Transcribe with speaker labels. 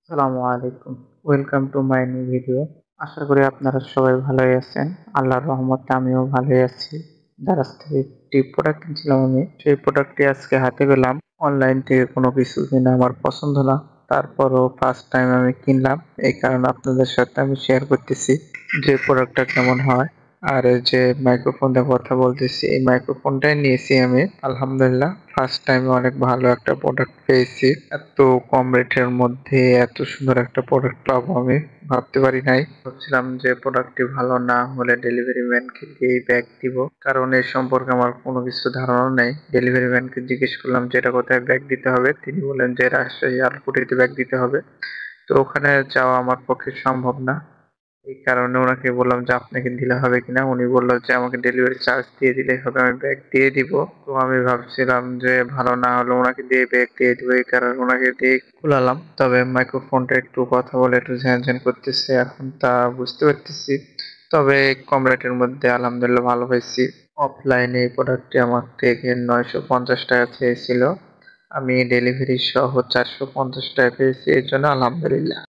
Speaker 1: আসসালামু আলাইকুম। Welcome to my new video. আশা করি আপনারা সবাই ভালোই আছেন। আল্লাহর রহমতে আমিও ভালোই আছি। দারাজ থেকে একটি প্রোডাক্ট কিনছিলাম আমি। সেই প্রোডাক্টটি আজকে হাতে পেলাম। অনলাইন থেকে কোনো কিছু কিনে আমার পছন্দ না। তারপরও ফার্স্ট টাইম আমি কিনলাম। এই কারণে আপনাদের সাথে আমি শেয়ার করতেছি যে প্রোডাক্টটা কেমন হয়। আর এই যে মাইক্রোফোন দিয়ে কথা বলতেছি, এই মাইক্রোফোনটাই নিয়েছি আমি। আলহামদুলিল্লাহ ফার্স্ট টাইমে অনেক ভালো একটা প্রোডাক্ট পেয়েছি। এত কম রেটের মধ্যে এত সুন্দর একটা প্রোডাক্ট পাবো আমি ভাবতে পারি নাই। ভাবছিলাম যে প্রোডাক্টটি ভালো না হলে ডেলিভারি ম্যানকে দিয়ে ব্যাগ দিব, কারণ এই সম্পর্কে আমার কোনো কিছু ধারণা নেই। ডেলিভারি ম্যানকে জিজ্ঞেস করলাম যে এটা কোথায় ব্যাগ দিতে হবে, তিনি বললেন যে রাজশাহী আলকুঠিতে ব্যাগ দিতে হবে। তো ওখানে যাওয়া আমার পক্ষে সম্ভব না। এই কারণে ওনাকে বললাম যে আপনাকে দিলে হবে কিনা। উনি বললো যে আমাকে ডেলিভারি চার্জ দিয়ে দিলেই হবে, আমি ব্যাগ দিয়ে দিব। তো আমি ভাবছিলাম যে ভালো না হলে ওনাকে দিয়ে ব্যাগ দিয়ে দিব, এই কারণে ওনাকে দিয়ে খুলালাম। তবে মাইক্রোফোনটা একটু কথা বলে একটু ঝ্যান ঝ্যান করতেছে, এখন তা বুঝতে পারতেছি। তবে কম রেটের মধ্যে আলহামদুলিল্লাহ ভালো হয়েছি। অফলাইনে এই প্রোডাক্টটি আমার থেকে 950 টাকা চেয়েছিল, আমি ডেলিভারি সহ 450 টাকা পেয়েছি, এর জন্য আলহামদুলিল্লাহ।